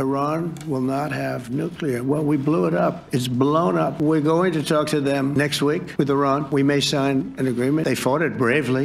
Iran will not have nuclear. Well, we blew it up. It's blown up. We're going to talk to them next week with Iran. We may sign an agreement. They fought it bravely.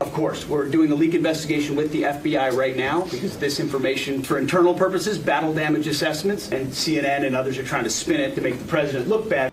Of course, we're doing a leak investigation with the FBI right now because this information for internal purposes, battle damage assessments, and CNN and others are trying to spin it to make the president look bad.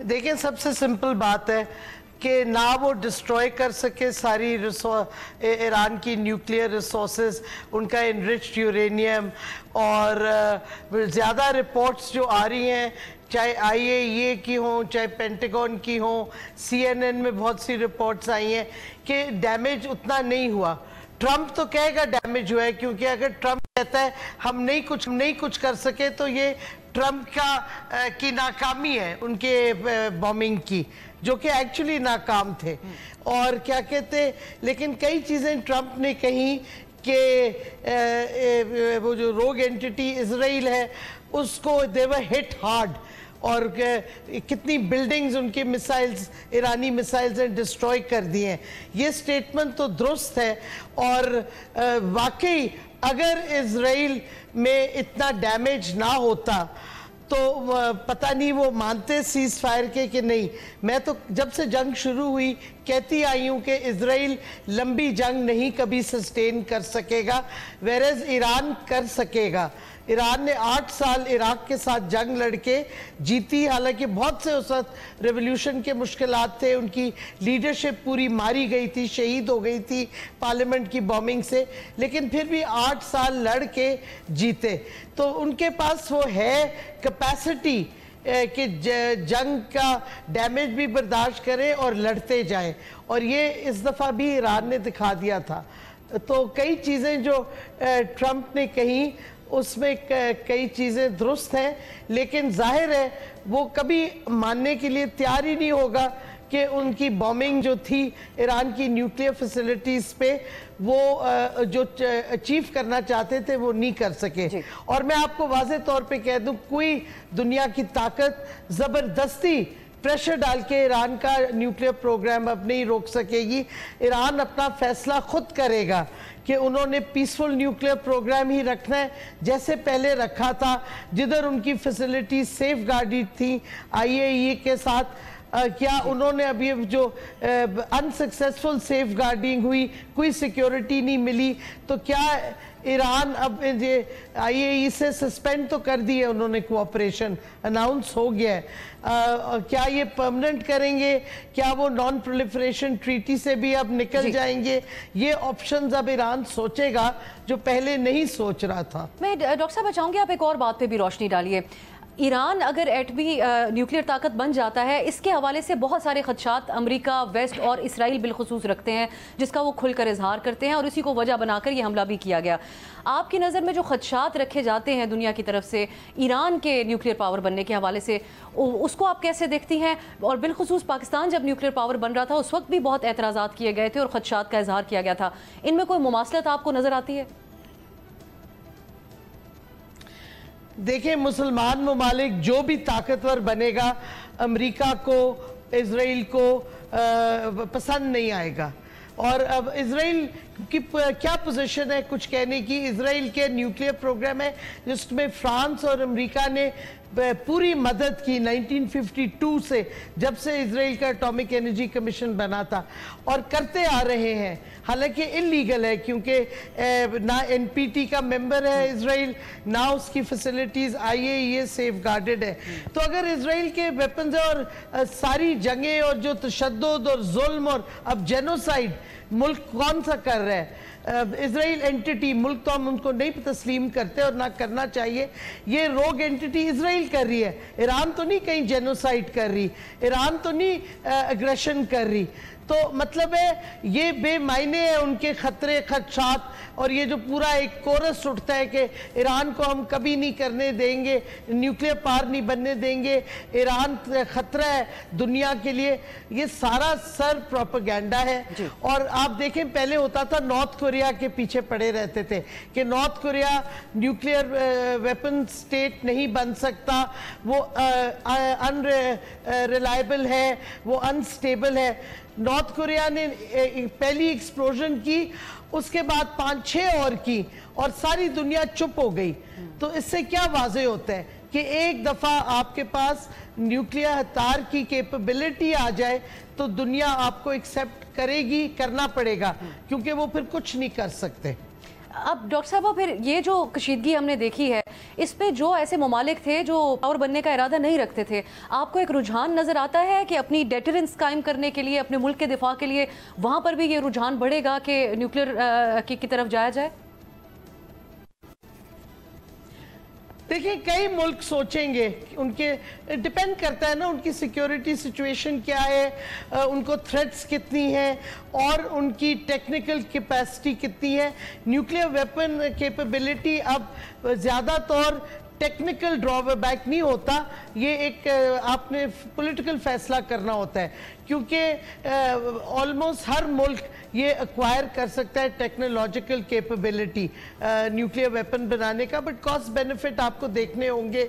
دیکھیں سب سے simple بات ہے کہ نہ وہ destroy کر سکے ساری ایران کی نیوکلیئر ریسورسز، ان کا انرچڈ یورینیم، اور زیادہ رپورٹس جو آ رہی ہیں چاہے IAEA کی ہوں چاہے پینٹاگون کی ہوں، CNN میں بہت سی رپورٹس آئی ہیں کہ ڈیمیج اتنا نہیں ہوا. ٹرمپ تو کہے گا ڈیمیج ہوا ہے، کیونکہ اگر ٹرمپ کہتا ہے ہم نہیں کچھ کر سکے تو یہ ٹرمپ کی ناکامی ہے ان کے بومنگ کی، جو کہ ایکچولی ناکام تھے. اور کیا کہتے، لیکن کئی چیزیں ٹرمپ نے کہیں کہ وہ جو روگ اینٹیٹی اسرائیل ہے اس کو they were hit hard، اور کتنی بلڈنگز ان کے میسائلز، ایرانی میسائلز نے ڈسٹروائے کر دی ہیں. یہ سٹیٹمنٹ تو درست ہے، اور واقعی اگر اسرائیل میں اتنا ڈیمیج نہ ہوتا تو پتہ نہیں وہ مانتے سیز فائر کے کہ نہیں. میں تو جب سے جنگ شروع ہوئی کہتی آئی ہوں کہ اسرائیل لمبی جنگ نہیں کبھی سسٹین کر سکے گا، ویرز ایران کر سکے گا. ایران نے 8 سال عراق کے ساتھ جنگ لڑ کے جیتی، حالانکہ بہت سے اس وقت ریولوشن کے مشکلات تھے، ان کی لیڈرشپ پوری ماری گئی تھی، شہید ہو گئی تھی پارلیمنٹ کی بومنگ سے، لیکن پھر بھی 8 سال لڑ کے جیتے. تو ان کے پاس وہ ہے کیپیسٹی کہ جنگ کا ڈیمیج بھی برداشت کریں اور لڑتے جائیں، اور یہ اس دفعہ بھی ایران نے دکھا دیا تھا. تو کئی چیزیں جو ٹرمپ نے کہیں اس میں کئی چیزیں درست ہیں، لیکن ظاہر ہے وہ کبھی ماننے کے لیے تیار ہی نہیں ہوگا کہ ان کی بومنگ جو تھی ایران کی نیوکلیئر فیسلٹیز پہ، وہ جو اچیو کرنا چاہتے تھے وہ نہیں کر سکے. اور میں آپ کو واضح طور پہ کہہ دوں، کوئی دنیا کی طاقت زبردستی پریشر ڈال کے ایران کا نیوکلیئر پروگرام اب نہیں روک سکے گی. ایران اپنا فیصلہ خود کرے گا کہ انہوں نے پیسفل نیوکلیئر پروگرام ہی رکھنا ہے جیسے پہلے رکھا تھا، جدھر ان کی فیسلٹیز سیف گارڈڈ تھیں IAEA کے ساتھ. کیا انہوں نے ابھی جو انسکسیسفل سیف گارڈنگ ہوئی، کوئی سیکیورٹی نہیں ملی، تو کیا ایران اب IAEA سے سسپینڈ تو کر دی ہے انہوں نے، کوآپریشن اناؤنس ہو گیا ہے. کیا یہ پرمننٹ کریں گے؟ کیا وہ نان پرولیفریشن ٹریٹی سے بھی اب نکل جائیں گے؟ یہ آپشنز اب ایران سوچے گا جو پہلے نہیں سوچ رہا تھا. میں ڈاکٹر صاحب چاہوں گی آپ ایک اور بات پہ بھی روشنی ڈالیے. ایران اگر ایٹمی نیوکلیئر طاقت بن جاتا ہے، اس کے حوالے سے بہت سارے خدشات امریکہ، ویسٹ اور اسرائیل بالخصوص رکھتے ہیں، جس کا وہ کھل کر اظہار کرتے ہیں، اور اسی کو وجہ بنا کر یہ حملہ بھی کیا گیا. آپ کی نظر میں جو خدشات رکھے جاتے ہیں دنیا کی طرف سے ایران کے نیوکلیئر پاور بننے کے حوالے سے، اس کو آپ کیسے دیکھتی ہیں؟ اور بالخصوص پاکستان جب نیوکلیئر پاور بن رہا تھا اس وقت بھی بہت اعتراضات کیے گئے تھے اور خدشات کا اظہار کیا گیا تھا. ان میں کوئی مماثلت آپ کو نظر آتی ہے؟ دیکھیں، مسلمان ممالک جو بھی طاقتور بنے گا امریکہ کو، اسرائیل کو پسند نہیں آئے گا. اور اب اسرائیل کی کیا پوزیشن ہے کچھ کہنے کی؟ اسرائیل کے نیوکلیئر پروگرام ہے جس میں فرانس اور امریکہ نے پوری مدد کی 1952 سے، جب سے اسرائیل کا اٹامک انرجی کمیشن بنا تھا، اور کرتے آ رہے ہیں. حالانکہ انلیگل ہے کیونکہ نہ NPT کا ممبر ہے اسرائیل، نہ اس کی فیسلٹیز IAEA سیف گارڈڈ ہے. تو اگر اسرائیل کے ویپنز اور ساری جنگیں اور جو تشدد اور ظلم اور اب جینوسائیڈ ملک کون سا کر رہا ہے؟ اسرائیل اینٹیٹی، ملک تو ہم ان کو نہیں تسلیم کرتے اور نہ کرنا چاہیے. یہ روگ اینٹیٹی اسرائیل کر رہی ہے، ایران تو نہیں کہیں جینوسائیڈ کر رہی، ایران تو نہیں اگریشن کر رہی. تو مطلب ہے یہ بے معنی ہے ان کے خطرے، خدشات، اور یہ جو پورا ایک کورس اٹھتا ہے کہ ایران کو ہم کبھی نہیں کرنے دیں گے، نیوکلیئر پاور نہیں بننے دیں گے، ایران خطرہ ہے دنیا کے لیے. یہ سارا سر پروپیگنڈا ہے. اور آپ دیکھیں پہلے ہوتا تھا نارتھ کوریا کے پیچھے پڑے رہتے تھے کہ north Korea nuclear weapon state نہیں بن سکتا، وہ ان ریلائبل ہے، وہ انسٹیبل ہے. نارتھ کوریا نے پہلی ایکسپلوژن کی، اس کے بعد 5-6 اور کی، اور ساری دنیا چپ ہو گئی. تو اس سے کیا واضح ہوتا ہے کہ ایک دفعہ آپ کے پاس نیوکلیئر ہتھیار کی کیپیبلٹی آ جائے تو دنیا آپ کو ایکسیپٹ کرے گی، کرنا پڑے گا، کیونکہ وہ پھر کچھ نہیں کر سکتے. اب ڈاکٹر صاحبہ پھر یہ جو کشیدگی ہم نے دیکھی ہے اس پہ جو ایسے ممالک تھے جو پاور بننے کا ارادہ نہیں رکھتے تھے، آپ کو ایک رجحان نظر آتا ہے کہ اپنی ڈیٹرنس قائم کرنے کے لیے، اپنے ملک کے دفاع کے لیے وہاں پر بھی یہ رجحان بڑھے گا کہ نیوکلیئر کی طرف جایا جائے؟ دیکھیں کئی ملک سوچیں گے، ان کے ڈیپینڈ کرتا ہے نا ان کی سیکیورٹی سچویشن کیا ہے، ان کو تھریٹس کتنی ہیں اور ان کی ٹیکنیکل کیپیسٹی کتنی ہے. نیوکلیئر ویپن کیپیبلٹی اب زیادہ طور ٹیکنیکل ڈرا بیک نہیں ہوتا، یہ ایک آپ نے پولیٹیکل فیصلہ کرنا ہوتا ہے، کیونکہ آلموسٹ ہر ملک یہ ایکوائر کر سکتا ہے ٹیکنالوجیکل کیپیبلٹی نیوکلیئر ویپن بنانے کا، بٹ کاسٹ بینیفٹ آپ کو دیکھنے ہوں گے،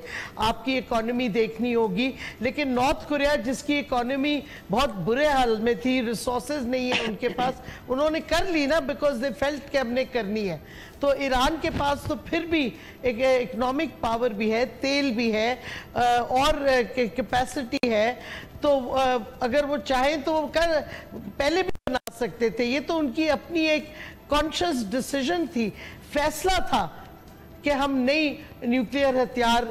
آپ کی اکانومی دیکھنی ہوگی. لیکن نارتھ کوریا جس کی اکانومی بہت برے حال میں تھی، ریسورسز نہیں ہیں ان کے پاس، انہوں نے کر لی نا بیکاز دے فیلٹ کہ ہم نے کرنی ہے. تو ایران کے پاس تو پھر بھی ایک اکنامک پاور بھی ہے، تیل بھی ہے اور کیپیسٹی ہے، تو اگر وہ چاہیں تو وہ پہلے بھی بنا سکتے تھے. یہ تو ان کی اپنی ایک کانشس ڈیسیژن تھی، فیصلہ تھا کہ ہم نئی نیوکلیئر ہتھیار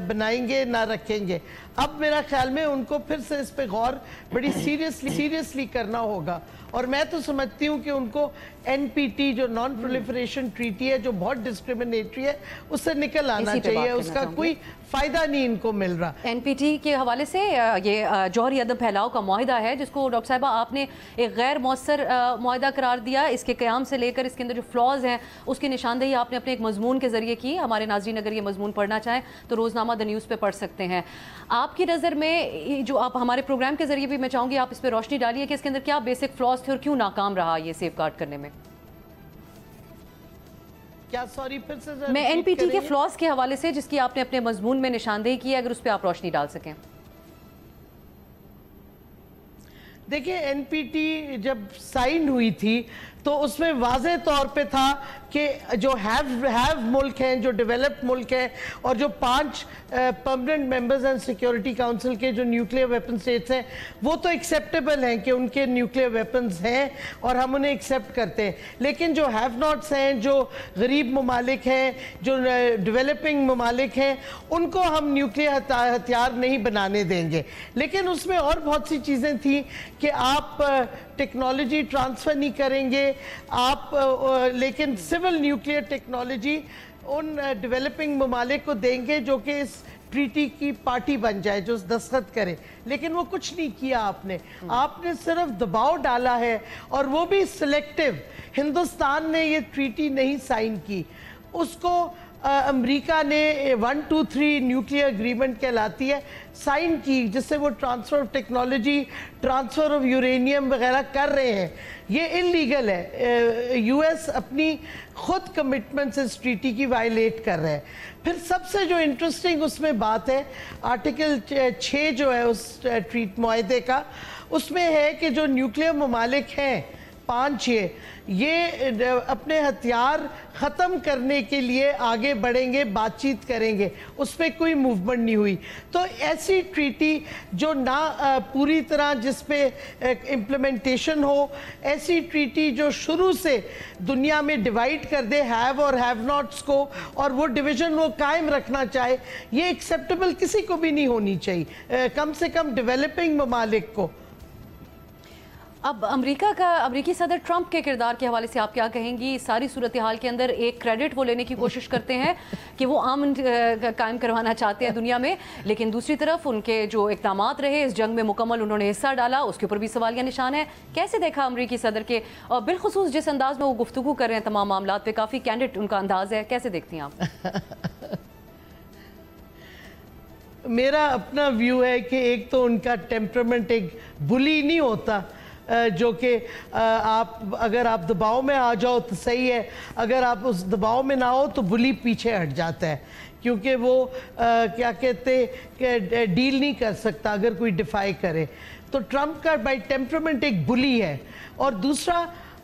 بنائیں گے نہ رکھیں گے. اب میرا خیال میں ان کو پھر سے اس پہ غور بڑی سیریسلی کرنا ہوگا. اور میں تو سمجھتی ہوں کہ ان کو این پی ٹی جو نان پرولیفریشن ٹریٹی ہے، جو بہت ڈسکریمنیٹری ہے، اس سے نکل آنا چاہیے. اس کا کوئی فائدہ نہیں ان کو مل رہا. این پی ٹی کے حوالے سے یہ جوہری عدم پھیلاؤ کا معاہدہ ہے، جس کو ڈاکٹر صاحبہ آپ نے ایک غیر مؤثر معاہدہ قرار دیا. اس کے قیام سے لے کر اس کے اندر جو فلاز ہیں اس کی نشاندہی آپ نے اپنے ایک مضمون کے ذریعے کی. ہمارے ناظرین اگر یہ مضمون پڑھنا چاہیں تو روزنامہ دا نیوز پہ پڑھ سکتے ہیں. آپ کی نظر میں جو آپ ہمارے پروگرام کے ذریعے بھی میں چاہوں گی آپ اس پہ روشنی ڈالیے کہ اس کے اندر کیا بیسک فلاز تھے اور کیوں ناکام رہا یہ سیف گارڈ کرنے میں؟ میں این پی ٹی کے فلاز کے حوالے سے جس کی آپ نے اپنے مضمون میں نشاندہی کی ہے، اگر اس پہ آپ روشنی ڈال سکیں. دیکھیں این پی ٹی جب سائن ہوئی تھی تو اس میں واضح طور پہ تھا کہ جو ہیو ملک ہیں، جو ڈیولپڈ ملک ہیں اور جو 5 پرماننٹ ممبرز ہیں سیکیورٹی کاؤنسل کے جو نیوکلیئر ویپن سٹیٹس ہیں، وہ تو ایکسیپٹیبل ہیں کہ ان کے نیوکلیئر ویپنز ہیں اور ہم انہیں ایکسیپٹ کرتے ہیں. لیکن جو ہیو ناٹس ہیں، جو غریب ممالک ہیں، جو ڈیولپنگ ممالک ہیں، ان کو ہم نیوکلیئر ہتھیار نہیں بنانے دیں گے. لیکن اس میں اور بہت سی چیزیں تھیں کہ آپ ٹیکنالوجی ٹرانسفر نہیں کریں گے آپ، لیکن civil nuclear technology in developing ممالک کو دیں گے جو کہ اس ٹریٹی کی پارٹی بن جائے، جو دستخط کرے. لیکن وہ کچھ نہیں کیا آپ نے صرف دباؤ ڈالا ہے، اور وہ بھی سلیکٹیو. ہندوستان نے یہ ٹریٹی نہیں سائن کی، اس کو امریکہ نے 123 نیوکلیئر اگریمنٹ کہلاتی ہے سائن کی، جس سے وہ transfer of technology, transfer of uranium وغیرہ کر رہے ہیں. یہ انلیگل ہے. یو ایس اپنی خود کمٹمنٹس اس ٹریٹی کی وائلیٹ کر رہے ہیں. پھر سب سے جو انٹرسٹنگ اس میں بات ہے، آرٹیکل 6 جو ہے اس معاہدے کا، اس میں ہے کہ جو نیوکلیئر ممالک ہیں 5-6 یہ اپنے ہتھیار ختم کرنے کے لیے آگے بڑھیں گے، بات چیت کریں گے. اس پہ کوئی موومنٹ نہیں ہوئی. تو ایسی ٹریٹی جو نہ پوری طرح جس پہ امپلیمنٹیشن ہو، ایسی ٹریٹی جو شروع سے دنیا میں ڈیوائیڈ کر دے ہیو اور ہیو ناٹس کو، اور وہ ڈویژن وہ قائم رکھنا چاہے، یہ ایکسیپٹیبل کسی کو بھی نہیں ہونی چاہیے، کم سے کم ڈیولپنگ ممالک کو. اب امریکی صدر ٹرمپ کے کردار کے حوالے سے آپ کیا کہیں گی؟ ساری صورتحال کے اندر ایک کریڈٹ وہ لینے کی کوشش کرتے ہیں کہ وہ امن قائم کروانا چاہتے ہیں دنیا میں، لیکن دوسری طرف ان کے جو اقدامات رہے اس جنگ میں مکمل انہوں نے حصہ ڈالا، اس کے اوپر بھی سوالیہ نشان ہے. کیسے دیکھا امریکی صدر کے، اور بالخصوص جس انداز میں وہ گفتگو کر رہے ہیں تمام معاملات پہ، کافی کینڈڈ ان کا انداز ہے، کیسے دیکھتی ہیں آپ؟ میرا اپنا ویو ہے کہ ایک تو ان کا ٹیمپرمنٹ ایک بلی نہیں ہوتا، جو کہ اگر آپ دباؤ میں آ جاؤ تو صحیح ہے، اگر آپ اس دباؤ میں نہ ہو تو بلی پیچھے ہٹ جاتا ہے، کیونکہ وہ کیا کہتے کہ ڈیل نہیں کر سکتا اگر کوئی ڈیفائی کرے. تو ٹرمپ کا بائی ٹیمپرمنٹ ایک بلی ہے. اور دوسرا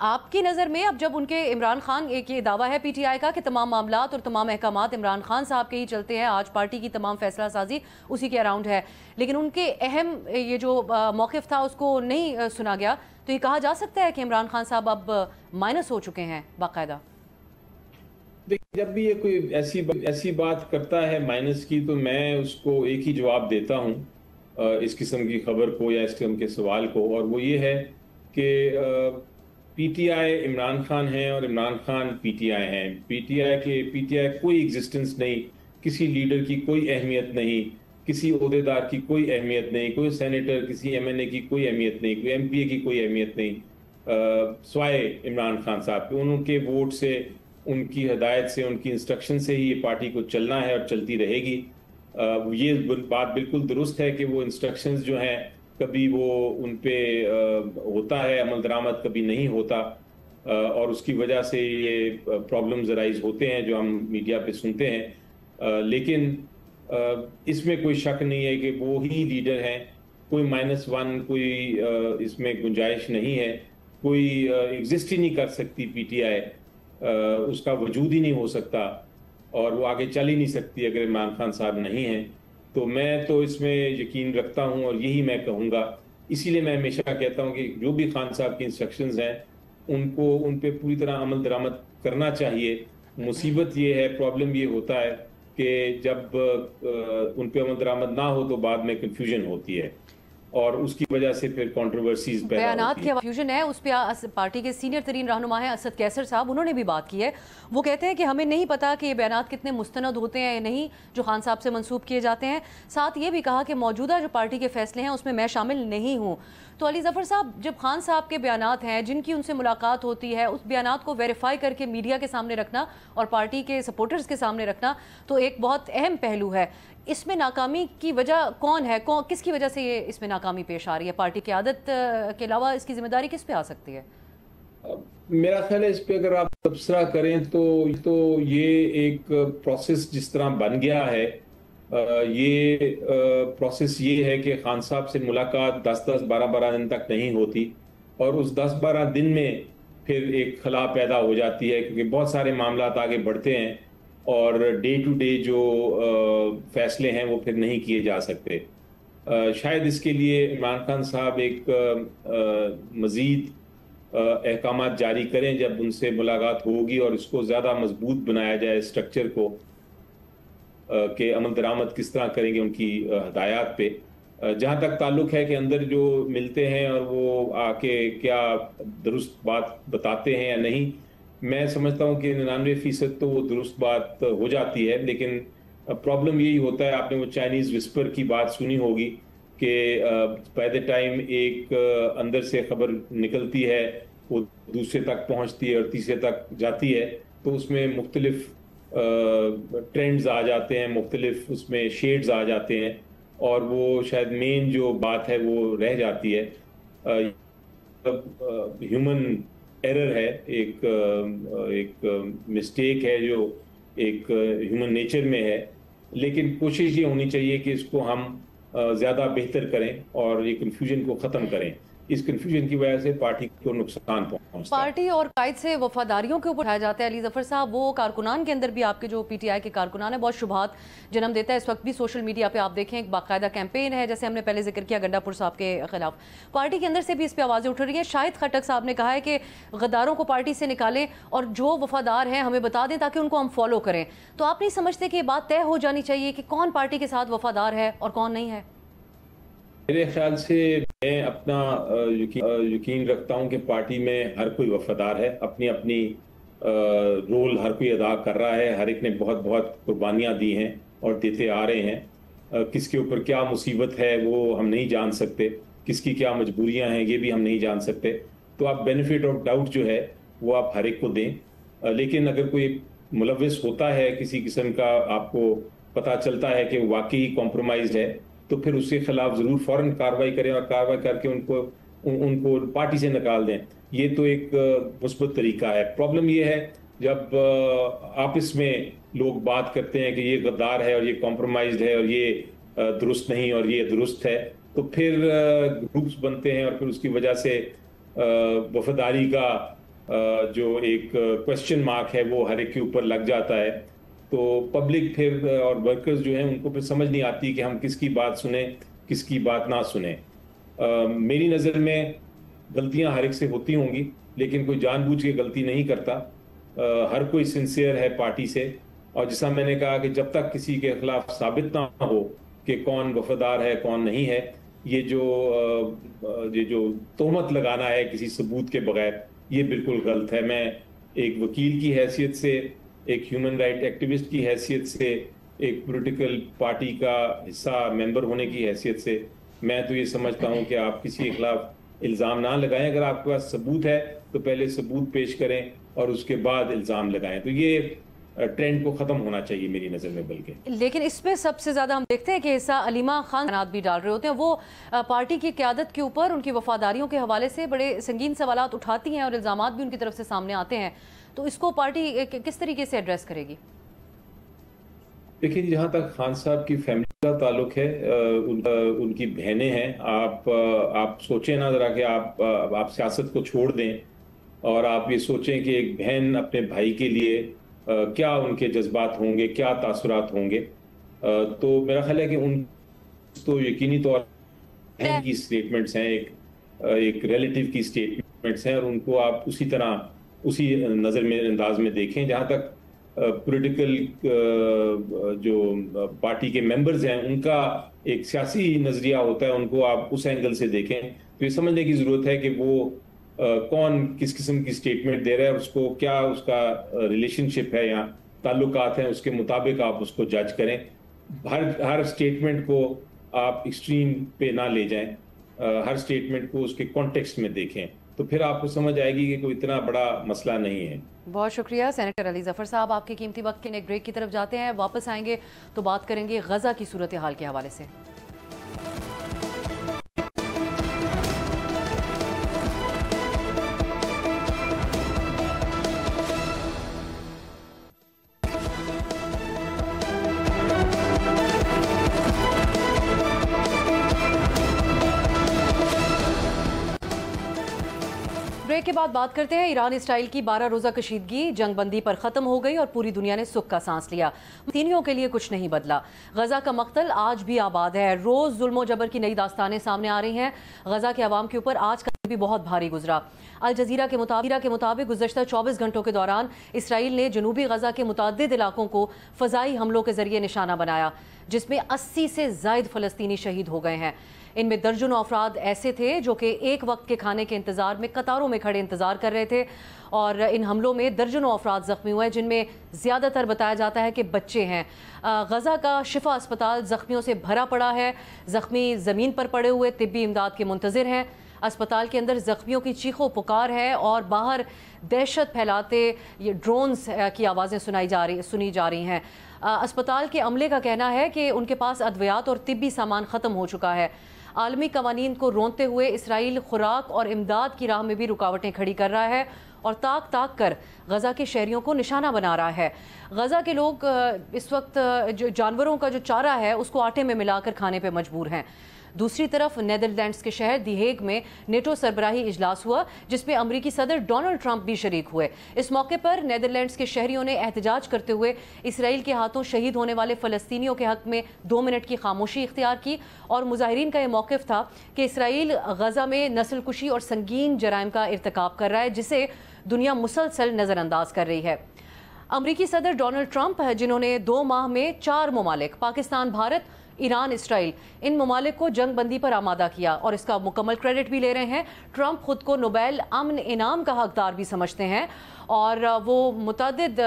آپ کی نظر میں اب جب ان کے عمران خان ایک یہ دعویٰ ہے پی ٹی آئی کا کہ تمام معاملات اور تمام احکامات عمران خان صاحب کے ہی چلتے ہیں، آج پارٹی کی تمام فیصلہ سازی اسی کے اراؤنڈ ہے، لیکن ان کے اہم یہ جو موقف تھا اس کو نہیں سنا گیا، تو یہ کہا جا سکتا ہے کہ عمران خان صاحب اب مائنس ہو چکے ہیں باقاعدہ؟ جب بھی یہ کوئی ایسی بات کرتا ہے مائنس کی، تو میں اس کو ایک ہی جواب دیتا ہوں اس قسم کی خبر کو یا اس قسم کے سوال کو، اور وہ یہ ہے کہ پی ٹی آئی عمران خان ہیں اور عمران خان پی ٹی آئی ہیں. پی ٹی آئی کوئی ایگزسٹنس نہیں، کسی لیڈر کی کوئی اہمیت نہیں، کسی عہدیدار کی کوئی اہمیت نہیں، کوئی سینیٹر، کسی ایم این اے کی کوئی اہمیت نہیں، کوئی ایم پی اے کی کوئی اہمیت نہیں، سوائے عمران خان صاحب کے. ان کے ووٹ سے، ان کی ہدایت سے، ان کی انسٹرکشن سے ہی یہ پارٹی کو چلنا ہے اور چلتی رہے گی. یہ بات بالکل درست ہے کہ وہ انسٹرکشنز جو ہیں کبھی وہ ان پہ ہوتا ہے عمل درآمد، کبھی نہیں ہوتا، اور اس کی وجہ سے یہ پرابلمز رائز ہوتے ہیں جو ہم میڈیا پہ سنتے ہیں. لیکن اس میں کوئی شک نہیں ہے کہ وہ ہی لیڈر ہیں. کوئی -1، کوئی اس میں گنجائش نہیں ہے. کوئی ایگزسٹ ہی نہیں کر سکتی پی ٹی آئی، اس کا وجود ہی نہیں ہو سکتا، اور وہ آگے چل ہی نہیں سکتی اگر عمران خان صاحب نہیں ہیں. تو میں تو اس میں یقین رکھتا ہوں اور یہی میں کہوں گا. اسی لیے میں ہمیشہ کہتا ہوں کہ جو بھی خان صاحب کی انسٹرکشنز ہیں ان پہ پوری طرح عمل درآمد کرنا چاہیے. مصیبت یہ ہے، پرابلم یہ ہوتا ہے کہ جب ان پہ عمل درآمد نہ ہو تو بعد میں کنفیوژن ہوتی ہے، اور اس کی وجہ سے پھر کنٹروورسیز پیدا ہوتی ہیں. بیانات کی کنفیوژن ہے، اس پہ پارٹی کے سینئر ترین رہنما ہیں اسد کیسر صاحب، انہوں نے بھی بات کی ہے. وہ کہتے ہیں کہ ہمیں نہیں پتا کہ یہ بیانات کتنے مستند ہوتے ہیں یا نہیں جو خان صاحب سے منسوب کیے جاتے ہیں. ساتھ یہ بھی کہا کہ موجودہ جو پارٹی کے فیصلے ہیں اس میں شامل نہیں ہوں. تو علی ظفر صاحب، جب خان صاحب کے بیانات ہیں جن کی ان سے ملاقات ہوتی ہے، اس بیانات کو ویریفائی کر کے میڈیا کے سامنے رکھنا اور پارٹی کے سپورٹرز کے سامنے رکھنا تو ایک بہت اہم پہلو ہے. اس میں ناکامی کی وجہ کون ہے؟ کس کی وجہ سے یہ اس میں ناکامی پیش آ رہی ہے؟ پارٹی کی عادت کے علاوہ اس کی ذمہ داری کس پہ آ سکتی ہے؟ میرا خیال ہے اس پہ اگر آپ تبصرہ کریں تو یہ ایک پروسیس جس طرح بن گیا ہے. یہ پروسیس یہ ہے کہ خان صاحب سے ملاقات 10 12 دن تک نہیں ہوتی، اور اس 10-12 دن میں پھر ایک خلا پیدا ہو جاتی ہے، کیونکہ بہت سارے معاملات آگے بڑھتے ہیں اور ڈے ٹو ڈے جو فیصلے ہیں وہ پھر نہیں کیے جا سکتے. شاید اس کے لیے عمران خان صاحب ایک مزید احکامات جاری کریں جب ان سے ملاقات ہوگی، اور اس کو زیادہ مضبوط بنایا جائے اسٹرکچر کو، کہ عمل درآمد کس طرح کریں گے ان کی ہدایات پہ. جہاں تک تعلق ہے کہ اندر جو ملتے ہیں اور وہ آ کے کیا درست بات بتاتے ہیں یا نہیں، میں سمجھتا ہوں کہ 99% تو وہ درست بات ہو جاتی ہے. لیکن پرابلم یہی ہوتا ہے، آپ نے وہ چائنیز وسپر کی بات سنی ہوگی کہ بائی دا ٹائم ایک اندر سے خبر نکلتی ہے، وہ دوسرے تک پہنچتی ہے اور تیسرے تک جاتی ہے، تو اس میں مختلف ٹرینڈز آ جاتے ہیں، مختلف اس میں شیڈز آ جاتے ہیں، اور وہ شاید مین جو بات ہے وہ رہ جاتی ہے. ہیومن ایرر ہے، ایک مسٹیک ہے جو ایک ہیومن نیچر میں ہے. لیکن کوشش یہ ہونی چاہیے کہ اس کو ہم زیادہ بہتر کریں اور یہ کنفیوژن کو ختم کریں. اس کنفیوژن کی وجہ سے پارٹی کو نقصان پہنچتا ہے. پارٹی اور قائد سے وفاداریوں کے اوپر اٹھایا جاتا ہے. علی ظفر صاحب، وہ کارکنان کے اندر بھی آپ کے جو پی ٹی آئی کے کارکنان ہیں بہت شبہات جنم دیتا ہے. اس وقت بھی سوشل میڈیا پہ آپ دیکھیں ایک باقاعدہ کیمپین ہے، جیسے ہم نے پہلے ذکر کیا گنڈا پور صاحب کے خلاف. پارٹی کے اندر سے بھی اس پہ آوازیں اٹھ رہی ہیں. شاہد خٹک صاحب نے کہا ہے کہ غداروں کو پارٹی سے نکالیں اور جو وفادار ہیں ہمیں بتا دیں تاکہ ان کو ہم فالو کریں. تو آپ نہیں سمجھتے کہ یہ بات طے ہو جانی چاہیے کہ کون پارٹی کے ساتھ وفادار ہے اور کون نہیں ہے؟ میرے خیال سے میں اپنا یقین رکھتا ہوں کہ پارٹی میں ہر کوئی وفادار ہے، اپنی اپنی رول ہر کوئی ادا کر رہا ہے. ہر ایک نے بہت قربانیاں دی ہیں اور دیتے آ رہے ہیں. کس کے اوپر کیا مصیبت ہے وہ ہم نہیں جان سکتے، کس کی کیا مجبوریاں ہیں یہ بھی ہم نہیں جان سکتے. تو آپ بینیفٹ آف ڈاؤٹ جو ہے وہ آپ ہر ایک کو دیں. لیکن اگر کوئی ملوث ہوتا ہے کسی قسم کا، آپ کو پتہ چلتا ہے کہ وہ واقعی کمپرومائزڈ ہے، تو پھر اس کے خلاف ضرور فوراً کارروائی کریں اور کارروائی کر کے ان کو پارٹی سے نکال دیں. یہ تو ایک مثبت طریقہ ہے. پرابلم یہ ہے جب آپس میں لوگ بات کرتے ہیں کہ یہ غدار ہے اور یہ کمپرومائزڈ ہے اور یہ درست نہیں اور یہ درست ہے، تو پھر گروپس بنتے ہیں اور پھر اس کی وجہ سے وفاداری کا جو ایک کوشچن مارک ہے وہ ہر ایک کے اوپر لگ جاتا ہے، تو پبلک پھر اور ورکرز جو ہیں ان کو پھر سمجھ نہیں آتی کہ ہم کس کی بات سنیں کس کی بات نہ سنیں۔ میری نظر میں غلطیاں ہر ایک سے ہوتی ہوں گی، لیکن کوئی جان بوجھ کے غلطی نہیں کرتا، ہر کوئی سنسیئر ہے پارٹی سے، اور جیسا میں نے کہا کہ جب تک کسی کے خلاف ثابت نہ ہو کہ کون وفادار ہے کون نہیں ہے، یہ جو تہمت لگانا ہے کسی ثبوت کے بغیر، یہ بالکل غلط ہے۔ میں ایک وکیل کی حیثیت سے، ایک ہیومن رائٹ ایکٹیوسٹ کی حیثیت سے، ایک پولیٹیکل پارٹی کا حصہ ممبر ہونے کی حیثیت سے میں تو یہ سمجھتا ہوں کہ آپ کسی کے خلاف الزام نہ لگائیں، اگر آپ کے پاس ثبوت ہے تو پہلے ثبوت پیش کریں اور اس کے بعد الزام لگائیں، تو یہ ٹرینڈ کو ختم ہونا چاہیے میری نظر میں۔ بلکہ لیکن اس میں سب سے زیادہ ہم دیکھتے ہیں کہ حصہ علیمہ خان بھی ڈال رہے ہوتے ہیں، وہ پارٹی کی قیادت کے اوپر ان کی وفاداریوں کے حوالے سے بڑے سنگین سوالات اٹھاتی ہیں اور الزامات بھی ان کی طرف سے سامنے آتے ہیں، تو اس کو پارٹی کس طریقے سے ایڈریس کرے گی؟ دیکھیں جہاں تک خان صاحب کی فیملی کا تعلق ہے، ان کی بہنیں ہیں، آپ سوچیں نا ذرا کہ آپ سیاست کو چھوڑ دیں اور آپ یہ سوچیں کہ ایک بہن اپنے بھائی کے لیے کیا ان کے جذبات ہوں گے، کیا تاثرات ہوں گے، تو میرا خیال ہے کہ ان تو یقینی طور پر کی سٹیٹمنٹس ہیں، ایک ریلیٹیو کی سٹیٹمنٹس ہیں، اور ان کو آپ اسی طرح اسی نظر میں انداز میں دیکھیں۔ جہاں تک پولیٹیکل جو پارٹی کے ممبرز ہیں ان کا ایک سیاسی نظریہ ہوتا ہے، ان کو آپ اس اینگل سے دیکھیں، تو یہ سمجھنے کی ضرورت ہے کہ وہ کون کس قسم کی سٹیٹمنٹ دے رہا ہے، اس کو کیا اس کا ریلیشن شپ ہے یا تعلقات ہیں، اس کے مطابق آپ اس کو جج کریں۔ ہر سٹیٹمنٹ کو آپ ایکسٹریم پہ نہ لے جائیں، ہر سٹیٹمنٹ کو اس کے کانٹیکسٹ میں دیکھیں، تو پھر آپ کو سمجھ آئے گی کہ کوئی اتنا بڑا مسئلہ نہیں ہے۔ بہت شکریہ سینیٹر علی ظفر صاحب، آپ کے قیمتی وقت کے ایک بریک کی طرف جاتے ہیں، واپس آئیں گے تو بات کریں گے غزہ کی صورتحال کے حوالے سے۔ بریک کے بعد بات کرتے ہیں ایران اسرائیل کی 12 روزہ کشیدگی جنگ بندی پر ختم ہو گئی اور پوری دنیا نے سکھ کا سانس لیا۔ فلسطینیوں کے لیے کچھ نہیں بدلا، غزہ کا مقتل آج بھی آباد ہے، روز ظلم و جبر کی نئی داستانیں سامنے آ رہی ہیں۔ غزہ کے عوام کے اوپر آج کا بھی بہت بھاری گزرا۔ الجزیرہ کے مطابق گزشتہ 24 گھنٹوں کے دوران اسرائیل نے جنوبی غزہ کے متعدد علاقوں کو فضائی حملوں کے ذریعے نشانہ بنایا، جس میں 80 سے زائد فلسطینی شہید ہو گئے ہیں۔ ان میں درجنوں افراد ایسے تھے جو کہ ایک وقت کے کھانے کے انتظار میں قطاروں میں کھڑے انتظار کر رہے تھے، اور ان حملوں میں درجنوں افراد زخمی ہوئے، جن میں زیادہ تر بتایا جاتا ہے کہ بچے ہیں۔ غزہ کا شفا اسپتال زخمیوں سے بھرا پڑا ہے، زخمی زمین پر پڑے ہوئے طبی امداد کے منتظر ہیں۔ اسپتال کے اندر زخمیوں کی چیخ و پکار ہے اور باہر دہشت پھیلاتے یہ ڈرونز کی آوازیں سنی جا رہی ہیں۔ اسپتال کے عملے کا کہنا ہے کہ ان کے پاس ادویات اور طبی سامان ختم ہو چکا ہے۔ عالمی قوانین کو روندتے ہوئے اسرائیل خوراک اور امداد کی راہ میں بھی رکاوٹیں کھڑی کر رہا ہے اور تاک کر غزہ کے شہریوں کو نشانہ بنا رہا ہے۔ غزہ کے لوگ اس وقت جانوروں کا جو چارہ ہے اس کو آٹے میں ملا کر کھانے پہ مجبور ہیں۔ دوسری طرف نیدرلینڈز کے شہر دی ہیگ میں نیٹو سربراہی اجلاس ہوا، جس میں امریکی صدر ڈونلڈ ٹرمپ بھی شریک ہوئے۔ اس موقع پر نیدرلینڈز کے شہریوں نے احتجاج کرتے ہوئے اسرائیل کے ہاتھوں شہید ہونے والے فلسطینیوں کے حق میں 2 منٹ کی خاموشی اختیار کی، اور مظاہرین کا یہ موقف تھا کہ اسرائیل غزہ میں نسل کشی اور سنگین جرائم کا ارتکاب کر رہا ہے، جسے دنیا مسلسل نظر انداز کر رہی ہے۔ امریکی صدر ڈونلڈ ٹرمپ جنہوں نے 2 ماہ میں 4 ممالک پاکستان، بھارت، ایران، اسرائیل، ان ممالک کو جنگ بندی پر آمادہ کیا اور اس کا مکمل کریڈٹ بھی لے رہے ہیں۔ ٹرمپ خود کو نوبیل امن انعام کا حقدار بھی سمجھتے ہیں، اور وہ متعدد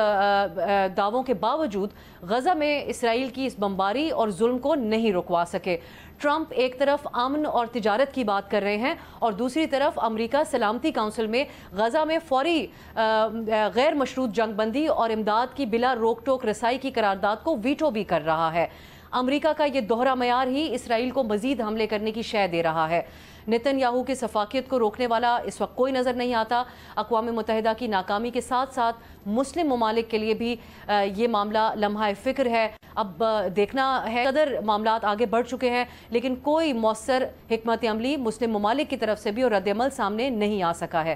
دعووں کے باوجود غزہ میں اسرائیل کی اس بمباری اور ظلم کو نہیں رکوا سکے۔ ٹرمپ ایک طرف امن اور تجارت کی بات کر رہے ہیں اور دوسری طرف امریکہ سلامتی کونسل میں غزہ میں فوری غیر مشروط جنگ بندی اور امداد کی بلا روک ٹوک رسائی کی قرارداد کو ویٹو بھی کر رہا ہے۔ امریکہ کا یہ دوہرا معیار ہی اسرائیل کو مزید حملے کرنے کی شے دے رہا ہے۔ نتن یاہو کی سفاکیت کو روکنے والا اس وقت کوئی نظر نہیں آتا۔ اقوام متحدہ کی ناکامی کے ساتھ ساتھ مسلم ممالک کے لیے بھی یہ معاملہ لمحہ فکر ہے۔ اب دیکھنا ہے، قدر معاملات آگے بڑھ چکے ہیں لیکن کوئی مؤثر حکمت عملی مسلم ممالک کی طرف سے بھی اور رد عمل سامنے نہیں آ سکا ہے۔